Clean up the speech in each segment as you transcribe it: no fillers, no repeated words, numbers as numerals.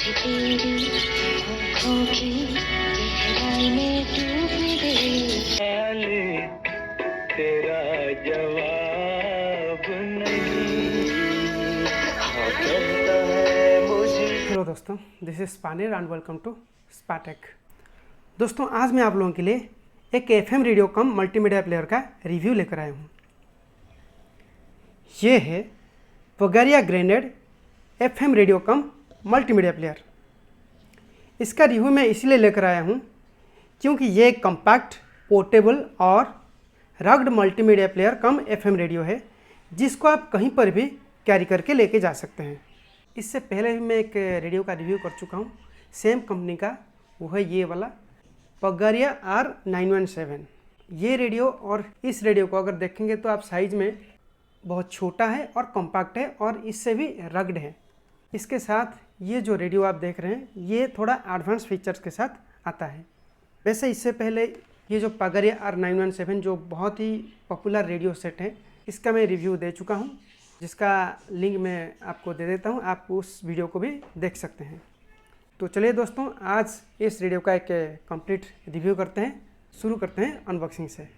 तेरी आँखों की गहराई में डूबने दे। ख्याल तेरा जवाब नहीं, हाँ कहता है मुझे। हेलो दोस्तों, this is Spanir and welcome to Spatech. दोस्तों, आज मैं आप लोगों के लिए एक FM radio cum multimedia player का रिव्यू लेकर आया हूँ। ये है वगारिया grenade FM radio cum multimedia player. इसका रिव्यू मैं इसलिए लेकर आया हूँ क्योंकि ये एक कम्पैक्ट, पोर्टेबल और rugged multimedia player cum FM radio है जिसको आप कहीं पर भी कैरी करके लेके जा सकते हैं। इससे पहले भी मैं एक रेडियो का रिव्यू कर चुका हूँ सेम कंपनी का, वो है ये वाला वगारिया R917। ये रेडियो और इस रेडियो को अगर देखेंगे तो आप साइज़ में बहुत छोटा है और कॉम्पैक्ट है और इससे भी रग्ड है। इसके साथ ये जो रेडियो आप देख रहे हैं ये थोड़ा एडवांस फीचर्स के साथ आता है। वैसे इससे पहले ये जो वगारिया R917 जो बहुत ही पॉपुलर रेडियो सेट है, इसका मैं रिव्यू दे चुका हूँ, जिसका लिंक मैं आपको दे देता हूँ, आप उस वीडियो को भी देख सकते हैं। तो चलिए दोस्तों, आज इस रेडियो का एक कंप्लीट रिव्यू करते हैं। शुरू करते हैं अनबॉक्सिंग से।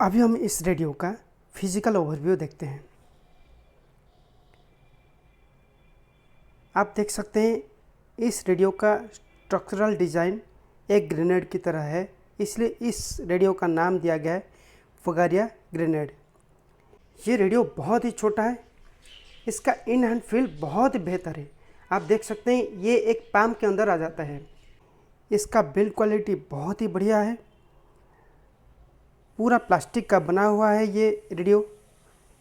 अभी हम इस रेडियो का फिजिकल ओवरव्यू देखते हैं। आप देख सकते हैं इस रेडियो का स्ट्रक्चरल डिज़ाइन एक ग्रेनेड की तरह है, इसलिए इस रेडियो का नाम दिया गया है वगारिया ग्रेनेड। ये रेडियो बहुत ही छोटा है, इसका इन हैंड फील बहुत ही बेहतर है। आप देख सकते हैं ये एक पाम के अंदर आ जाता है। इसका बिल्ड क्वालिटी बहुत ही बढ़िया है, पूरा प्लास्टिक का बना हुआ है ये रेडियो,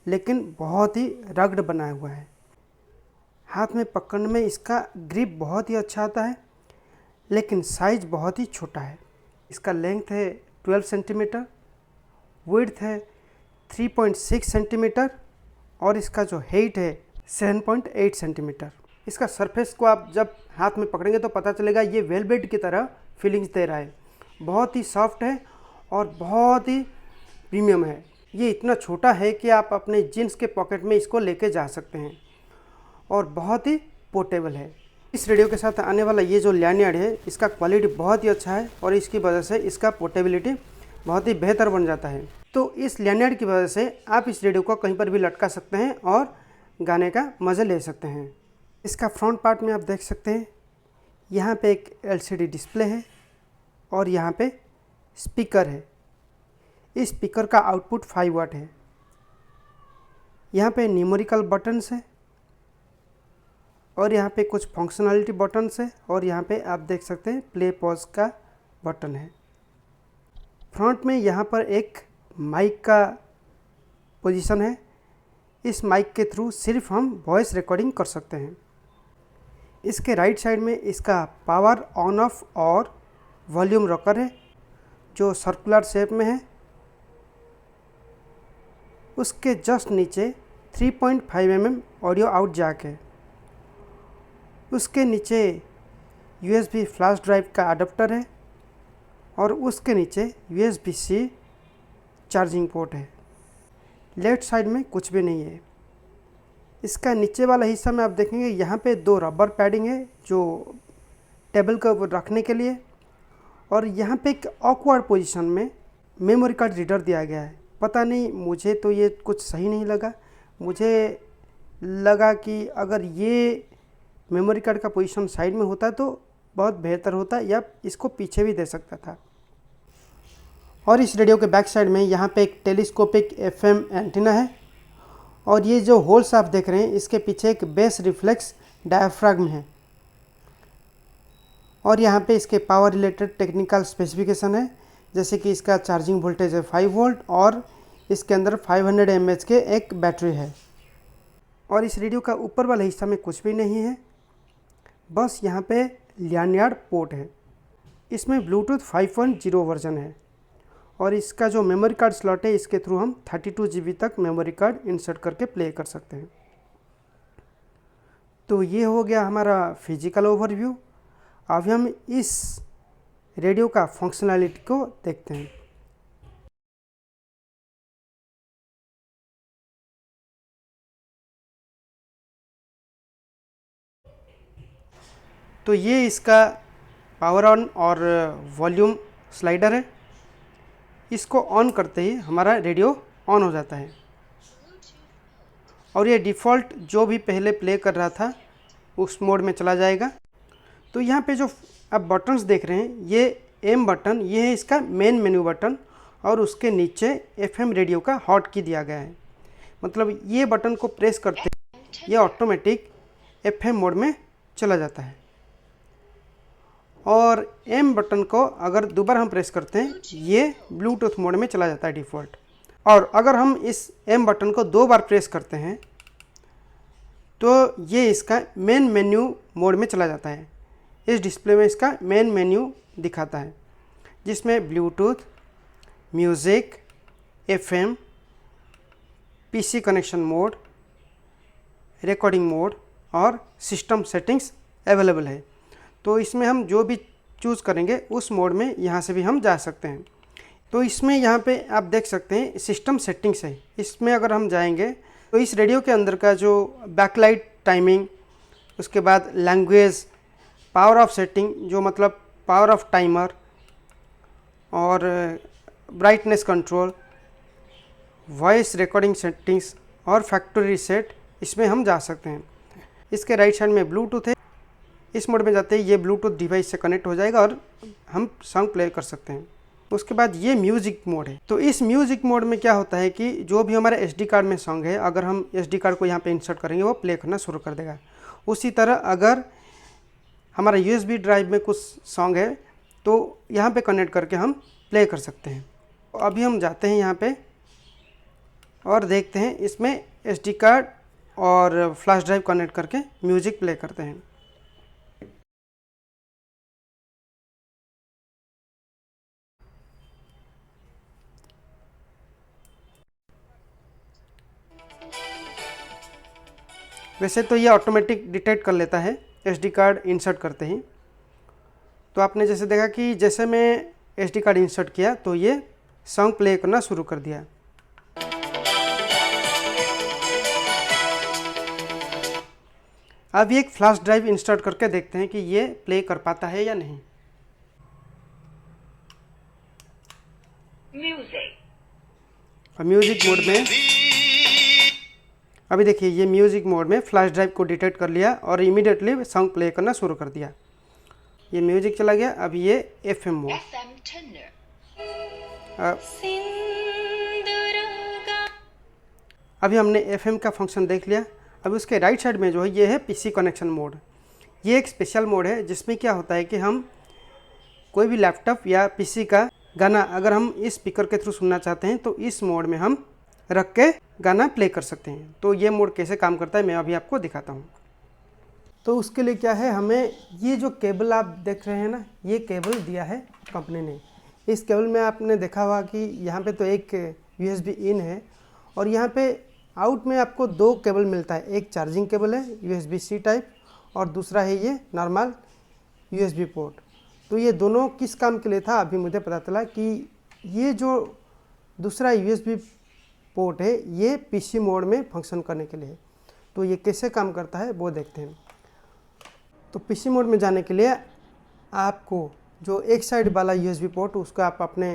लेकिन बहुत ही रग्ड बना हुआ है। हाथ में पकड़ने में इसका ग्रिप बहुत ही अच्छा आता है, लेकिन साइज़ बहुत ही छोटा है। इसका लेंथ है 12 सेंटीमीटर, विड्थ है 3.6 सेंटीमीटर और इसका जो हाइट है 7.8 सेंटीमीटर। इसका सरफेस को आप जब हाथ में पकड़ेंगे तो पता चलेगा ये वेलवेट की तरह फीलिंग्स दे रहा है। बहुत ही सॉफ्ट है और बहुत ही प्रीमियम है। ये इतना छोटा है कि आप अपने जीन्स के पॉकेट में इसको लेके जा सकते हैं और बहुत ही पोर्टेबल है। इस रेडियो के साथ आने वाला ये जो लैनियर्ड है, इसका क्वालिटी बहुत ही अच्छा है और इसकी वजह से इसका पोर्टेबिलिटी बहुत ही बेहतर बन जाता है। तो इस लैनियार्ड की वजह से आप इस रेडियो को कहीं पर भी लटका सकते हैं और गाने का मज़ा ले सकते हैं। इसका फ्रंट पार्ट में आप देख सकते हैं, यहाँ पे एक LCD डिस्प्ले है और यहाँ पे स्पीकर है। इस स्पीकर का आउटपुट 5 वाट है। यहाँ पे न्यूमेरिकल बटन्स है और यहाँ पे कुछ फंक्शनलिटी बटन्स है और यहाँ पे आप देख सकते हैं प्ले पॉज का बटन है। फ्रंट में यहाँ पर एक माइक का पोजीशन है। इस माइक के थ्रू सिर्फ हम वॉइस रिकॉर्डिंग कर सकते हैं। इसके राइट साइड में इसका पावर ऑन ऑफ और वॉल्यूम रॉकर है जो सर्कुलर शेप में है। उसके जस्ट नीचे 3.5 mm ऑडियो आउट जैक है। उसके नीचे USB फ्लैश ड्राइव का अडेप्टर है और उसके नीचे USB-C चार्जिंग पोर्ट है। लेफ्ट साइड में कुछ भी नहीं है। इसका नीचे वाला हिस्सा में आप देखेंगे यहाँ पे 2 रबर पैडिंग है जो टेबल के ऊपर रखने के लिए, और यहाँ पे एक ऑकवर्ड पोजीशन में मेमोरी कार्ड रीडर दिया गया है। पता नहीं, मुझे तो ये कुछ सही नहीं लगा। मुझे लगा कि अगर ये मेमोरी कार्ड का पोजीशन साइड में होता तो बहुत बेहतर होता, या इसको पीछे भी दे सकता था। और इस रेडियो के बैक साइड में यहाँ पे एक टेलीस्कोपिक FM एंटीना है और ये जो होल्स आप देख रहे हैं इसके पीछे एक बेस रिफ्लेक्स डायाफ्राम है। और यहाँ पे इसके पावर रिलेटेड टेक्निकल स्पेसिफिकेशन है, जैसे कि इसका चार्जिंग वोल्टेज है 5 वोल्ट और इसके अंदर 500 mAh के एक बैटरी है। और इस रेडियो का ऊपर वाले हिस्सा में कुछ भी नहीं है, बस यहाँ पे लैनियार्ड पोर्ट है। इसमें ब्लूटूथ 5.0 वर्जन है और इसका जो मेमोरी कार्ड स्लॉट है इसके थ्रू हम 32 GB तक मेमोरी कार्ड इंसर्ट करके प्ले कर सकते हैं। तो ये हो गया हमारा फिजिकल ओवरव्यू। अभी हम इस रेडियो का फंक्शनैलिटी को देखते हैं। तो ये इसका पावर ऑन और वॉल्यूम स्लाइडर है। इसको ऑन करते ही हमारा रेडियो ऑन हो जाता है और ये डिफ़ॉल्ट जो भी पहले प्ले कर रहा था उस मोड में चला जाएगा। तो यहाँ पे जो आप बटन्स देख रहे हैं, ये M बटन, ये है इसका मेन मेन्यू बटन और उसके नीचे FM रेडियो का हॉट की दिया गया है। मतलब ये बटन को प्रेस करते ये ऑटोमेटिक FM मोड में चला जाता है। और M बटन को अगर दोबारा हम प्रेस करते हैं ये ब्लूटूथ मोड में चला जाता है डिफ़ॉल्ट। और अगर हम इस M बटन को 2 बार प्रेस करते हैं तो ये इसका मेन मेन्यू मोड में चला जाता है। इस डिस्प्ले में इसका मेन मेन्यू दिखाता है जिसमें Bluetooth, music, FM, PC connection mode, recording mode और सिस्टम सेटिंग्स अवेलेबल है। तो इसमें हम जो भी चूज़ करेंगे उस मोड में यहाँ से भी हम जा सकते हैं। तो इसमें यहाँ पे आप देख सकते हैं सिस्टम सेटिंग्स है। इसमें अगर हम जाएंगे तो इस रेडियो के अंदर का जो बैकलाइट टाइमिंग, उसके बाद लैंग्वेज, पावर ऑफ सेटिंग जो मतलब पावर ऑफ टाइमर और brightness control, voice recording settings और फैक्ट्री रीसेट, इसमें हम जा सकते हैं। इसके राइट साइड में ब्लूटूथ है। इस मोड में जाते ही ये ब्लूटूथ डिवाइस से कनेक्ट हो जाएगा और हम सॉन्ग प्ले कर सकते हैं। उसके बाद ये म्यूज़िक मोड है। तो इस म्यूज़िक मोड में क्या होता है कि जो भी हमारे SD कार्ड में सॉन्ग है, अगर हम SD कार्ड को यहाँ पे इंसर्ट करेंगे वो प्ले करना शुरू कर देगा। उसी तरह अगर हमारा USB ड्राइव में कुछ सॉन्ग है तो यहाँ पे कनेक्ट करके हम प्ले कर सकते हैं। तो अभी हम जाते हैं यहाँ पे और देखते हैं इसमें SD कार्ड और फ्लैश ड्राइव कनेक्ट करके म्यूज़िक प्ले करते हैं। वैसे तो ये ऑटोमेटिक डिटेक्ट कर लेता है SD कार्ड इंसर्ट करते ही। तो आपने जैसे देखा कि जैसे मैं SD कार्ड इंसर्ट किया तो ये सॉन्ग प्ले करना शुरू कर दिया। अब एक फ्लैश ड्राइव इंस्टॉल करके देखते हैं कि ये प्ले कर पाता है या नहीं। और म्यूज़िक मोड में अभी देखिए ये म्यूज़िक मोड में फ्लैश ड्राइव को डिटेक्ट कर लिया और इमीडिएटली सॉन्ग प्ले करना शुरू कर दिया। ये म्यूज़िक चला गया। अभी ये FM मोड। अभी हमने FM का फंक्शन देख लिया। अभी उसके राइट साइड में जो है ये है PC कनेक्शन मोड। ये एक स्पेशल मोड है जिसमें क्या होता है कि हम कोई भी लैपटॉप या PC का गाना अगर हम इस स्पीकर के थ्रू सुनना चाहते हैं तो इस मोड में हम रख के गाना प्ले कर सकते हैं। तो ये मोड कैसे काम करता है मैं अभी आपको दिखाता हूँ। तो उसके लिए क्या है, हमें ये जो केबल आप देख रहे हैं ना, ये केबल दिया है कंपनी ने। इस केबल में आपने देखा होगा कि यहाँ पे तो एक USB इन है और यहाँ पे आउट में आपको 2 केबल मिलता है। एक चार्जिंग केबल है USB-C टाइप और दूसरा है ये नॉर्मल USB पोर्ट। तो ये दोनों किस काम के लिए था, अभी मुझे पता चला कि ये जो दूसरा USB पोर्ट है ये PC मोड में फंक्शन करने के लिए है। तो ये कैसे काम करता है वो देखते हैं। तो PC मोड में जाने के लिए आपको जो एक साइड वाला USB पोर्ट उसको आप अपने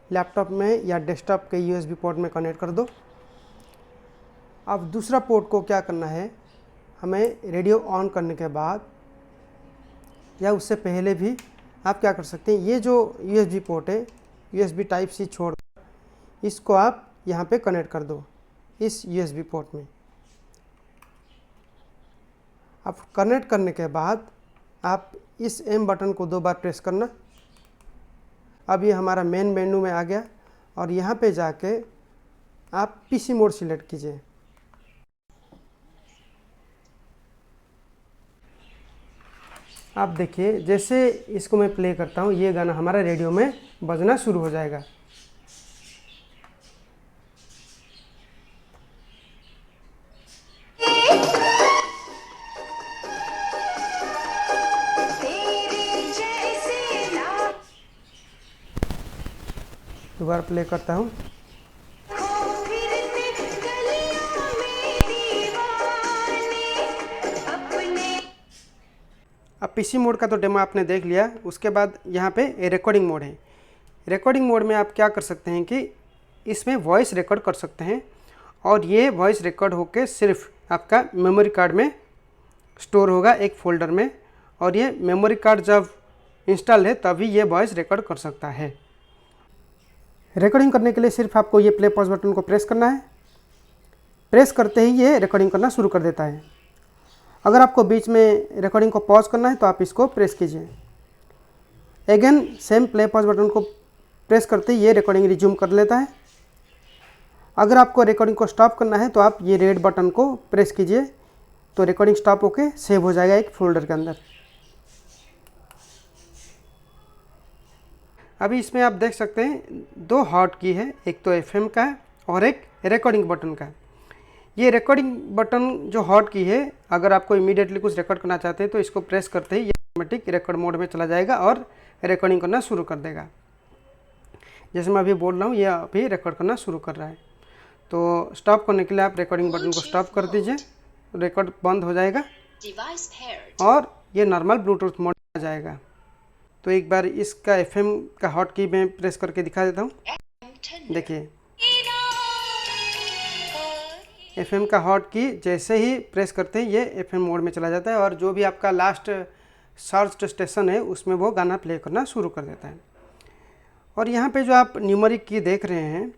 लैपटॉप में या डेस्कटॉप के USB पोर्ट में कनेक्ट कर दो। अब दूसरा पोर्ट को क्या करना है, हमें रेडियो ऑन करने के बाद या उससे पहले भी आप क्या कर सकते हैं, ये जो USB पोर्ट है USB टाइप C छोड़ इसको आप यहाँ पे कनेक्ट कर दो इस USB पोर्ट में। अब कनेक्ट करने के बाद आप इस M बटन को 2 बार प्रेस करना। अब ये हमारा मेन मेनू में आ गया और यहाँ पे जाके आप PC मोड सिलेक्ट कीजिए। आप देखिए जैसे इसको मैं प्ले करता हूँ ये गाना हमारा रेडियो में बजना शुरू हो जाएगा। दोबारा प्ले करता हूँ। अब PC मोड का तो डेमो आपने देख लिया। उसके बाद यहाँ पे रिकॉर्डिंग मोड है। रिकॉर्डिंग मोड में आप क्या कर सकते हैं कि इसमें वॉइस रिकॉर्ड कर सकते हैं और ये वॉइस रिकॉर्ड होके सिर्फ आपका मेमोरी कार्ड में स्टोर होगा एक फ़ोल्डर में, और ये मेमोरी कार्ड जब इंस्टॉल है तभी ये वॉइस रिकॉर्ड कर सकता है। रिकॉर्डिंग करने के लिए सिर्फ आपको ये प्ले पॉज बटन को प्रेस करना है। प्रेस करते ही ये रिकॉर्डिंग करना शुरू कर देता है। अगर आपको बीच में रिकॉर्डिंग को पॉज करना है तो आप इसको प्रेस कीजिए। Again same play pause button को प्रेस करते ही ये रिकॉर्डिंग रिज्यूम कर लेता है। अगर आपको रिकॉर्डिंग को स्टॉप करना है तो आप ये रेड बटन को प्रेस कीजिए तो रिकॉर्डिंग स्टॉप होके सेव हो जाएगा एक फोल्डर के अंदर। अभी इसमें आप देख सकते हैं 2 हॉट की है, एक तो FM का है और एक रिकॉर्डिंग बटन का। ये रिकॉर्डिंग बटन जो हॉट की है, अगर आपको इमीडिएटली कुछ रिकॉर्ड करना चाहते हैं तो इसको प्रेस करते ही ये ऑटोमेटिक रिकॉर्ड मोड में चला जाएगा और रिकॉर्डिंग करना शुरू कर देगा। जैसे मैं अभी बोल रहा हूँ ये अभी रिकॉर्ड करना शुरू कर रहा है। तो स्टॉप करने के लिए आप रिकॉर्डिंग बटन को स्टॉप कर दीजिए, रिकॉर्ड बंद हो जाएगा और ये नॉर्मल ब्लूटूथ मोड में आ जाएगा। तो एक बार इसका FM का हॉट की मैं प्रेस करके दिखा देता हूँ। देखिए FM का हॉट की जैसे ही प्रेस करते हैं ये FM मोड में चला जाता है और जो भी आपका लास्ट सर्च स्टेशन है उसमें वो गाना प्ले करना शुरू कर देता है। और यहाँ पे जो आप न्यूमेरिक की देख रहे हैं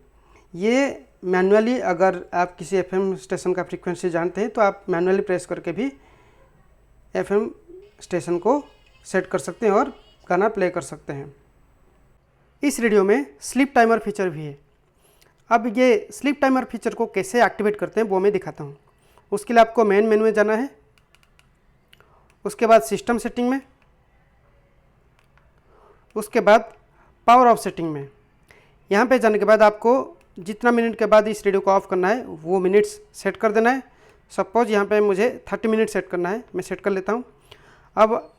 ये मैनुअली, अगर आप किसी FM स्टेशन का फ्रीक्वेंसी जानते हैं तो आप मैनुअली प्रेस करके भी FM स्टेशन को सेट कर सकते हैं और गाना प्ले कर सकते हैं। इस रेडियो में स्लीप टाइमर फीचर भी है। अब ये स्लीप टाइमर फीचर को कैसे एक्टिवेट करते हैं वो मैं दिखाता हूँ। उसके लिए आपको मेन मेनू में जाना है, उसके बाद सिस्टम सेटिंग में, उसके बाद पावर ऑफ सेटिंग में। यहाँ पे जाने के बाद आपको जितना मिनट के बाद इस रेडियो को ऑफ करना है वो मिनट्स सेट कर देना है। सपोज यहाँ पे मुझे 30 मिनट सेट करना है, मैं सेट कर लेता हूँ। अब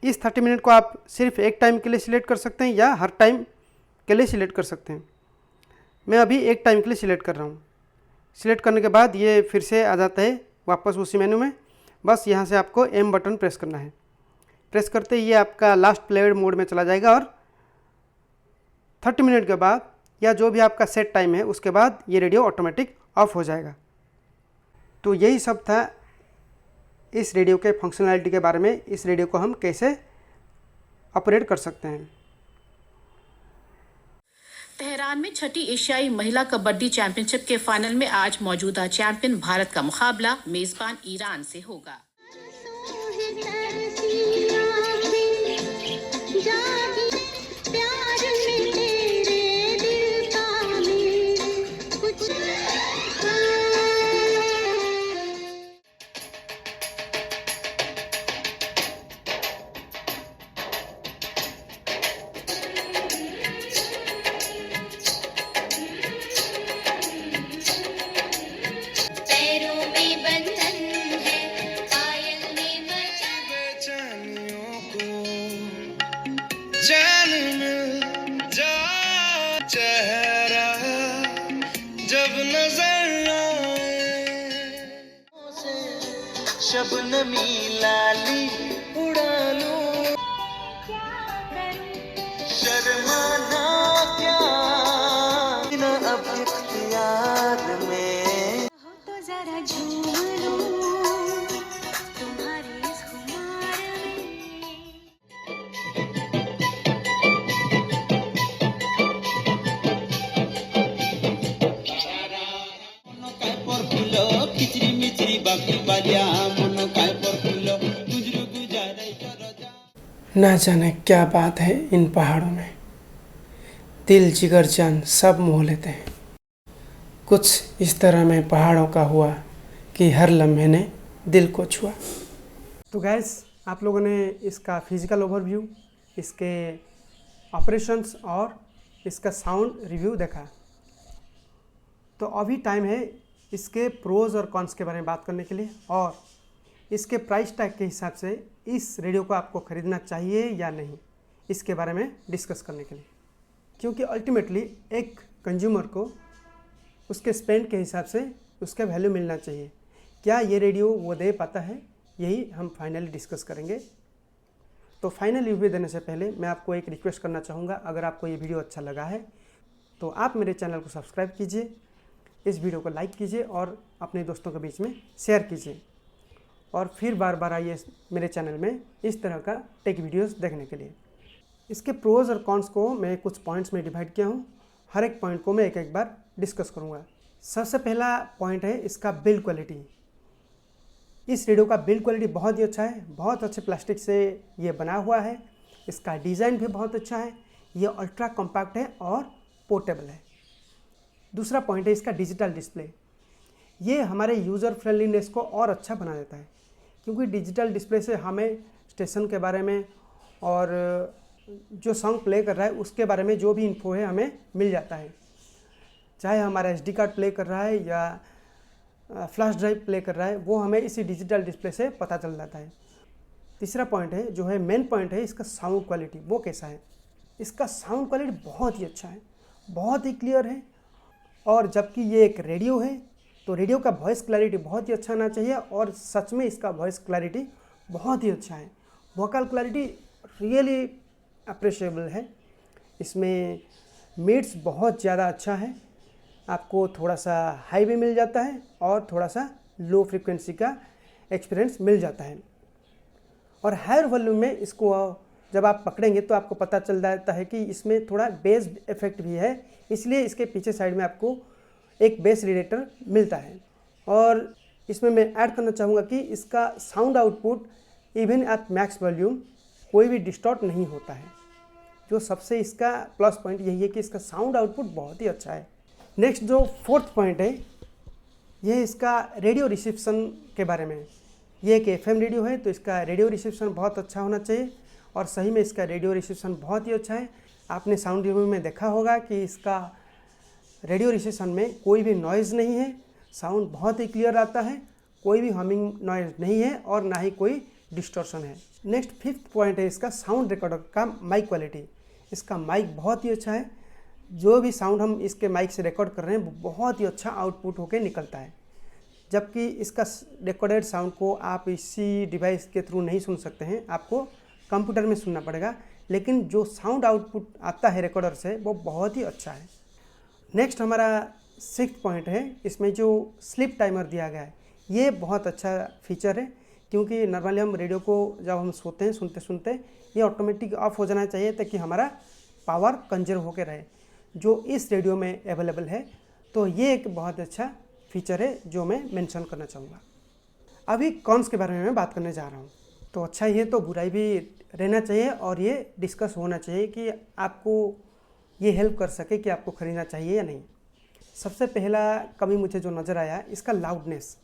इस 30 मिनट को आप सिर्फ एक टाइम के लिए सिलेक्ट कर सकते हैं या हर टाइम के लिए सिलेक्ट कर सकते हैं। मैं अभी एक टाइम के लिए सिलेक्ट कर रहा हूँ। सिलेक्ट करने के बाद ये फिर से आ जाता है वापस उसी मेनू में। बस यहाँ से आपको M बटन प्रेस करना है। प्रेस करते ही ये आपका लास्ट प्लेड मोड में चला जाएगा और 30 मिनट के बाद या जो भी आपका सेट टाइम है उसके बाद ये रेडियो ऑटोमेटिक ऑफ हो जाएगा। तो यही सब था इस रेडियो के फंक्शनैलिटी के बारे में, इस रेडियो को हम कैसे ऑपरेट कर सकते हैं। तेहरान में छठी एशियाई महिला कबड्डी चैंपियनशिप के फाइनल में आज मौजूदा चैंपियन भारत का मुकाबला मेजबान ईरान से होगा। जब नजर शबनमी लाली उड़ा लूं, शर्माना क्या न अब इख्तियार में, तो जरा झूम लूं तुम्हारे इस खुमार में। ना जाने क्या बात है इन पहाड़ों में, दिल जिगर जान सब मोह लेते हैं। कुछ इस तरह में पहाड़ों का हुआ कि हर लम्हे ने दिल को छुआ। तो गैस, आप लोगों ने इसका फिज़िकल ओवरव्यू, इसके ऑपरेशंस और इसका साउंड रिव्यू देखा। तो अभी टाइम है इसके प्रोज और कॉन्स के बारे में बात करने के लिए और इसके प्राइस टैग के हिसाब से इस रेडियो को आपको ख़रीदना चाहिए या नहीं, इसके बारे में डिस्कस करने के लिए। क्योंकि अल्टीमेटली एक कंज्यूमर को उसके स्पेंड के हिसाब से उसका वैल्यू मिलना चाहिए। क्या ये रेडियो वो दे पाता है, यही हम फाइनली डिस्कस करेंगे। तो फाइनल रिव्यू देने से पहले मैं आपको एक रिक्वेस्ट करना चाहूँगा, अगर आपको ये वीडियो अच्छा लगा है तो आप मेरे चैनल को सब्सक्राइब कीजिए, इस वीडियो को लाइक कीजिए और अपने दोस्तों के बीच में शेयर कीजिए। और फिर बार बार आइए मेरे चैनल में इस तरह का टेक वीडियोस देखने के लिए। इसके प्रोज और कॉन्स को मैं कुछ पॉइंट्स में डिवाइड किया हूँ, हर एक पॉइंट को मैं एक एक बार डिस्कस करूँगा। सबसे पहला पॉइंट है इसका बिल्ड क्वालिटी। इस रेडियो का बिल्ड क्वालिटी बहुत ही अच्छा है, बहुत अच्छे प्लास्टिक से ये बना हुआ है। इसका डिज़ाइन भी बहुत अच्छा है, ये अल्ट्रा कॉम्पैक्ट है और पोर्टेबल है। दूसरा पॉइंट है इसका डिजिटल डिस्प्ले। ये हमारे यूज़र फ्रेंडलीनेस को और अच्छा बना देता है, क्योंकि डिजिटल डिस्प्ले से हमें स्टेशन के बारे में और जो सॉन्ग प्ले कर रहा है उसके बारे में जो भी इन्फो है हमें मिल जाता है। चाहे हमारा एसडी कार्ड प्ले कर रहा है या फ्लैश ड्राइव प्ले कर रहा है, वो हमें इसी डिजिटल डिस्प्ले से पता चल जाता है। तीसरा पॉइंट है, जो है मेन पॉइंट है, इसका साउंड क्वालिटी। वो कैसा है? इसका साउंड क्वालिटी बहुत ही अच्छा है, बहुत ही क्लियर है। और जबकि ये एक रेडियो है तो रेडियो का वॉइस क्लैरिटी बहुत ही अच्छा होना चाहिए, और सच में इसका वॉइस क्लैरिटी बहुत ही अच्छा है। वोकल क्लैरिटी रियली अप्रिशिएबल है। इसमें मिड्स बहुत ज़्यादा अच्छा है, आपको थोड़ा सा हाई भी मिल जाता है और थोड़ा सा लो फ्रीक्वेंसी का एक्सपीरियंस मिल जाता है। और हायर वॉल्यूम में इसको जब आप पकड़ेंगे तो आपको पता चल जाता है कि इसमें थोड़ा बेस इफेक्ट भी है, इसलिए इसके पीछे साइड में आपको एक बेस रिलेटर मिलता है। और इसमें मैं ऐड करना चाहूँगा कि इसका sound output even at max volume कोई भी डिस्टॉर्ट नहीं होता है। जो सबसे इसका प्लस पॉइंट यही है कि इसका साउंड आउटपुट बहुत ही अच्छा है। नेक्स्ट जो फोर्थ पॉइंट है, यह इसका रेडियो रिसेप्शन के बारे में। ये एक एफएम रेडियो है तो इसका रेडियो रिसेप्शन बहुत अच्छा होना चाहिए, और सही में इसका रेडियो रिसेप्शन बहुत ही अच्छा है। आपने साउंड रिव्यू में देखा होगा कि इसका रेडियो रिसेप्शन में कोई भी नॉइज़ नहीं है, साउंड बहुत ही क्लियर आता है, कोई भी हमिंग नॉइज़ नहीं है और ना ही कोई डिस्टॉर्शन है। नेक्स्ट फिफ्थ पॉइंट है इसका साउंड रिकॉर्डर का माइक क्वालिटी। इसका माइक बहुत ही अच्छा है, जो भी साउंड हम इसके माइक से रिकॉर्ड कर रहे हैं वो बहुत ही अच्छा आउटपुट होकर निकलता है। जबकि इसका रिकॉर्डेड साउंड को आप इसी डिवाइस के थ्रू नहीं सुन सकते हैं, आपको कंप्यूटर में सुनना पड़ेगा, लेकिन जो साउंड आउटपुट आता है रिकॉर्डर से वो बहुत ही अच्छा है। नेक्स्ट हमारा 6th पॉइंट है, इसमें जो स्लीप टाइमर दिया गया है ये बहुत अच्छा फीचर है, क्योंकि नॉर्मली हम रेडियो को जब हम सोते हैं सुनते सुनते ये ऑटोमेटिक ऑफ हो जाना चाहिए ताकि हमारा पावर कंजर्व होकर रहे, जो इस रेडियो में अवेलेबल है। तो ये एक बहुत अच्छा फीचर है जो मैं मेंशन करना चाहूँगा। अभी कॉन्स के बारे में मैं बात करने जा रहा हूँ। तो अच्छा ये तो बुराई भी रहना चाहिए और ये डिस्कस होना चाहिए कि आपको ये हेल्प कर सके कि आपको ख़रीदना चाहिए या नहीं। सबसे पहला कमी मुझे जो नज़र आया, इसका लाउडनेस।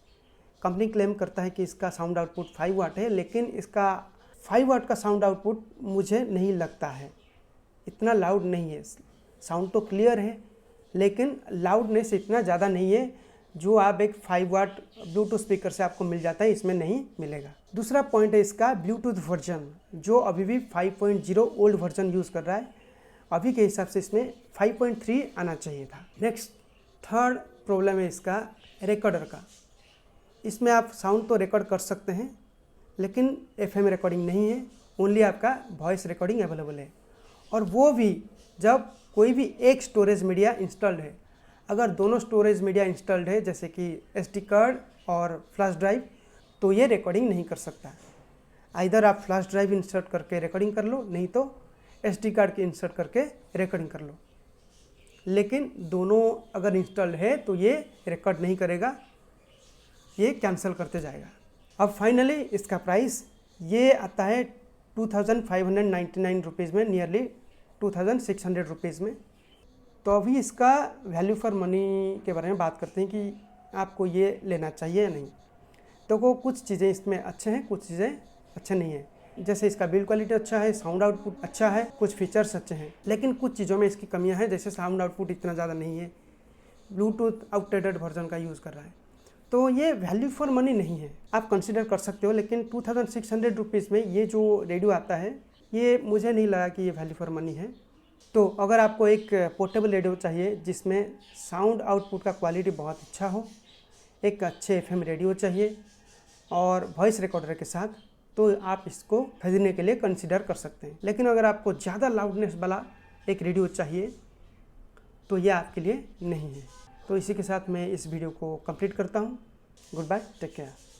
कंपनी क्लेम करता है कि इसका साउंड आउटपुट 5 वाट है, लेकिन इसका 5 वाट का साउंड आउटपुट मुझे नहीं लगता है, इतना लाउड नहीं है। साउंड तो क्लियर है लेकिन लाउडनेस इतना ज़्यादा नहीं है जो आप एक 5 वाट ब्लूटूथ स्पीकर से आपको मिल जाता है, इसमें नहीं मिलेगा। दूसरा पॉइंट है इसका ब्लूटूथ वर्जन, जो अभी भी 5.0 ओल्ड वर्जन यूज़ कर रहा है। अभी के हिसाब से इसमें 5.3 आना चाहिए था। नेक्स्ट थर्ड प्रॉब्लम है इसका रिकॉर्डर का। इसमें आप साउंड तो रिकॉर्ड कर सकते हैं लेकिन FM रिकॉर्डिंग नहीं है, ओनली आपका वॉइस रिकॉर्डिंग अवेलेबल है, और वो भी जब कोई भी एक स्टोरेज मीडिया इंस्टॉल्ड है। अगर दोनों स्टोरेज मीडिया इंस्टॉल्ड है जैसे कि SD कार्ड और फ्लैश ड्राइव, तो ये रिकॉर्डिंग नहीं कर सकता। आइदर आप फ्लैश ड्राइव इंसर्ट करके रिकॉर्डिंग कर लो, नहीं तो SD कार्ड की इंसर्ट करके रिकॉर्डिंग कर लो, लेकिन दोनों अगर इंस्टॉल्ड है तो ये रिकॉर्ड नहीं करेगा, ये कैंसिल करते जाएगा। अब फाइनली इसका प्राइस ये आता है 2599 रुपीज़ में, नियरली 2600 रुपीज़ में। तो अभी इसका वैल्यू फॉर मनी के बारे में बात करते हैं कि आपको ये लेना चाहिए या नहीं। तो वो कुछ चीज़ें इसमें अच्छे हैं, कुछ चीज़ें अच्छे नहीं हैं। जैसे इसका बिल्ड क्वालिटी अच्छा है, साउंड आउटपुट अच्छा है, कुछ फीचर्स अच्छे हैं, लेकिन कुछ चीज़ों में इसकी कमियां हैं, जैसे साउंड आउटपुट इतना ज़्यादा नहीं है, ब्लूटूथ आउटडेटेड वर्जन का यूज़ कर रहा है। तो ये वैल्यू फॉर मनी नहीं है, आप कंसिडर कर सकते हो, लेकिन 2600 रुपीज़ में ये जो रेडियो आता है ये मुझे नहीं लगा कि ये वैल्यू फॉर मनी है। तो अगर आपको एक पोर्टेबल रेडियो चाहिए जिसमें साउंड आउटपुट का क्वालिटी बहुत अच्छा हो, एक अच्छे FM रेडियो चाहिए और वॉइस रिकॉर्डर के साथ, तो आप इसको खरीदने के लिए कंसिडर कर सकते हैं। लेकिन अगर आपको ज़्यादा लाउडनेस वाला एक रेडियो चाहिए तो ये आपके लिए नहीं है। तो इसी के साथ मैं इस वीडियो को कंप्लीट करता हूँ। Goodbye, take care.